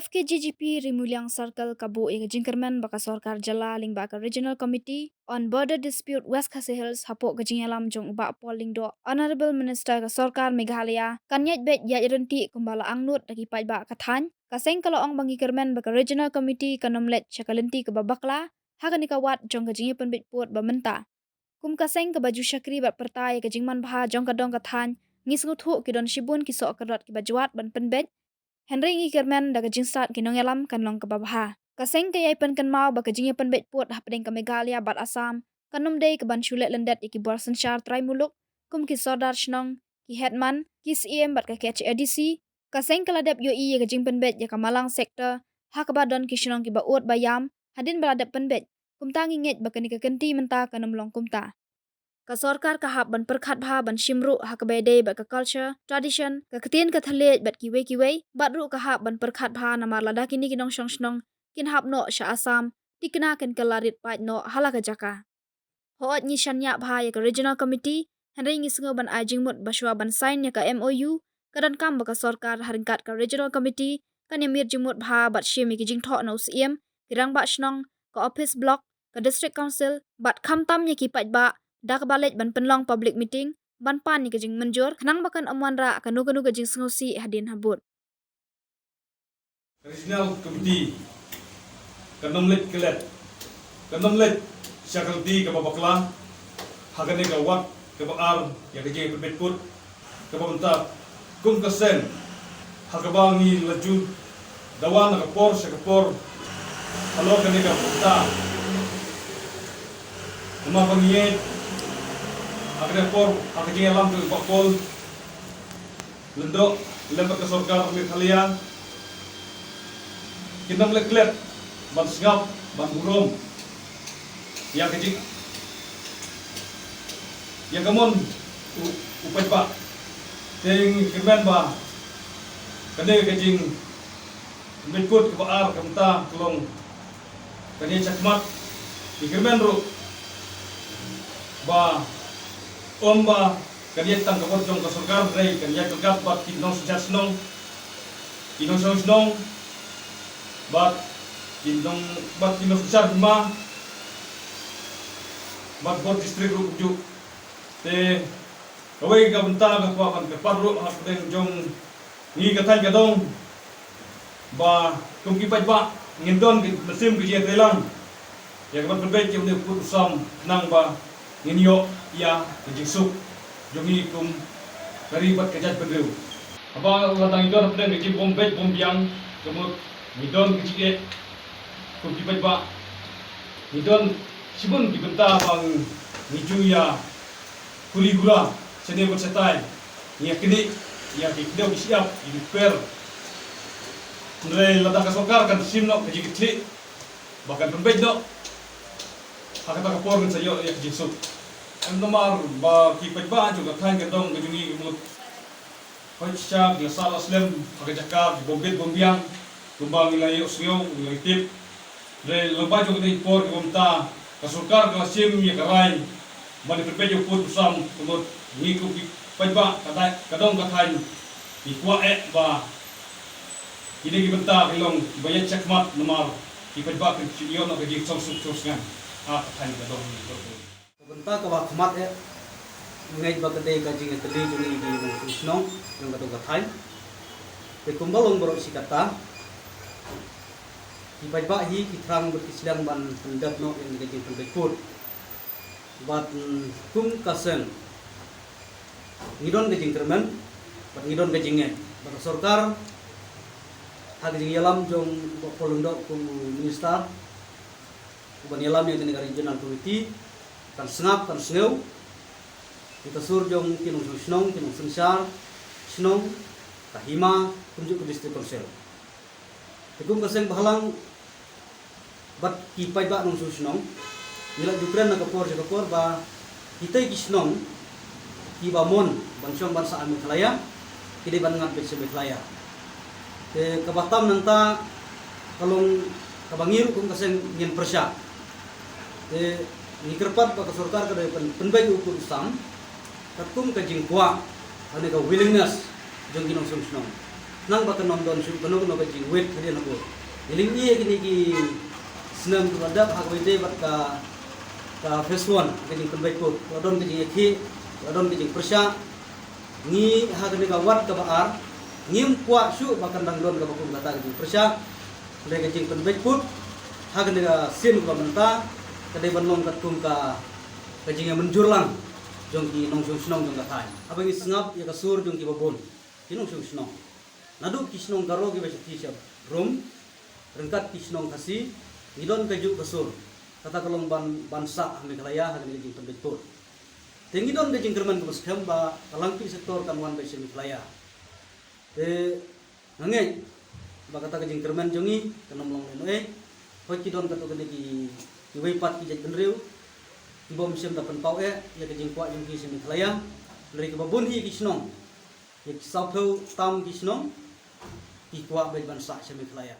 FKGGP Rimulyang Circle Kabu ega jingkerman baka Sorkar Jala ling baka Regional Committee on Border Dispute West Khasi Hills hapok gejingalam jong ba polling do Honorable Minister ka Sorkar Meghalaya kanyat bet ya irenti kumbala angnut lagi pai ba kathan kaseng kalau ong bangi kerman baka Regional Committee kanomlet chakalenti ke babakla hakani kawat jong gejingi penbit put bamenta kum kaseng ke baju syakri bat pertai ke jingman baha jong kadong kathan ngisngutu kidon shibun kisok kerot ki bajuat ban penbet Henry ngi kermen daga jinsat kinong yalam kanlong kebabaha. Kaseng kaya ipan kan mau baka jingya penbet put hapdeng ke Meghalaya bat Asam. Kanum day ke ban syulet lendet iki buar sensyar trai muluk. Kum ki sodar shnong, ki headman, ki CM bat ke KHADC. Kaseng kaladap yoi ya jing penbet ya kamalang sektor. Hakabadon ki shnong ki baut bayam. Hadin baladap penbet. Kum tangi nget baka ni kekenti menta kanum long kumta. Ka Sorkar kahap ban perkhat bha ban shimru hakabede bat ka culture tradition ka ketien ka thale bat kiwe bat ru kahap ban perkhat bha namar lada kini kinong shnong kin hap no sha Asam tikna ken kalarit pat no halaka jaka hoat ni shanya bha ya ka regional committee henry ngi singo ban ajing mut baswa ban sign ya ka MOU kadan kam ba ka Sorkar haringkat ka regional committee kan yamir jimut bha bat shimi ki jing tho no CM kirang ba shnong ka office block ka district council bat kham tam ya ki pat ba dak balik ban penlong public meeting ban pan ni kejing menjur kenang bakan amuan ra kanu kejing sengosi hadin habut Regional Committee kanomlet kelet kanomlet syakalti kababakla hagane gawat kabaar ya kejing perbetput kabamta kum kasen hagabangi laju dawan nakapor syakapor halo kane kabamta nama pangiyet akhirnya por akhirnya alam ke bakpol lendok lembat ke Sorkar Meghalaya kita meleklet ban singap ban burom yang kecil yang kamon upai pak ting kemen ba kene kecing mikut ke baar kamta tolong kene cakmat di kemen ru ba omba kalian tang kapor jong ka Sorkar rei kalian tegap bat kinong sujar snong bat kinong sujar ma bat bot distrik ru kuju te kawai ka benta ka pan ka parru hak deng jong ni ka tan ka dong ba kum ki pat ba ngindon ki mesim ki je telang ya ka ban pe ki ne put sam nang ba nginyo ya kejingsuk jongi kum karibat kejat pendeu apa latang itu ada keji bombet bombiang kemut midon kecike kum kipat ba midon sibun dibenta bang niju ya kuligura seni bersetai ya kini ya kidau siap ini per nilai latang Sorkar kan simno keji kecil bahkan pembet no hakata kapor kan sayo ya kejingsuk nomor ba kipat ba juga kan gedong gedungi mut hojcha ya salah slam pakai jakar bombet bombiang tumbang nilai usnyo nilai tip re lomba juga di por komta ka Sorkar ka sim ya karai mani perpejo put usam kumut ngiku kipat ba kata kadong kathan ikwa ba ini gibenta kilong bayat cakmat nomor kipat ba kiyon na kajik sosuk sosngan kathan kadong Benta ka wakmat ngai ba kade ka jing teli jung igi nong susnong yung kato kathai te kumbalong borok sikata ibai ba hi kitrang berkislang ban pendak no yang dikit penbekut bat kum kasen ngidon ke jing kermen bat ngidon ke jinge bat Sorkar hag jing yalam jong polundok kum minister ban yalam yang negara regional committee kan sengap kan sengeu kita sur jong kinong snong kinong sensyar snong kahima kunjuk ke distrik konsel tekum kaseng bahalang bat kipai ba nong snong nila jukran na kapor ba kita ki snong ki bamon bansong bansa Meghalaya kide ban ngat be Meghalaya te kabatam nanta kalong kabangir kum kaseng ngin persya te ni kerpat pa ka Sorkar ka penbay ukur sam tatum ka jingkwa ane ka willingness jong ginong sumsnong nang baka nondon su kanu no ka jing wet hadian habo iling iya kini ki senam tu ada hak wede bat ka phase 1 ka jing penbai ko ladon ka jing ekhi ladon ka jing persya ni hak ni ka wat ka baar ngim kwa su bakan dang don ka bakum kata ka jing persya le ka jing penbai ko hak ni ka sim ka menta ka de ban long ka tum ka jing menjur lang jong ki nong sung snong jong ka thai abang isngap ya ka sur jong ki babon ki nong sung snong nadu kisnong karo ki basa tisap rum rengkat kisnong kasi ngidon kaju kasur kata kalong bansa hami kalaya hami jing tembetur tengidon ke jing kerman kubas kamba kalangki sektor kanwan basa mi kalaya te ngange bakata ke jing kerman jongi kanom long leno hoi kidon katu kene ki weipat ki jek benriu ki bom sem dapan pau ya ke jing kwa jong ki semi kalaya dari ke babun hi kisnong ya sapau tam kisnong ikwa bai bansa semi kalaya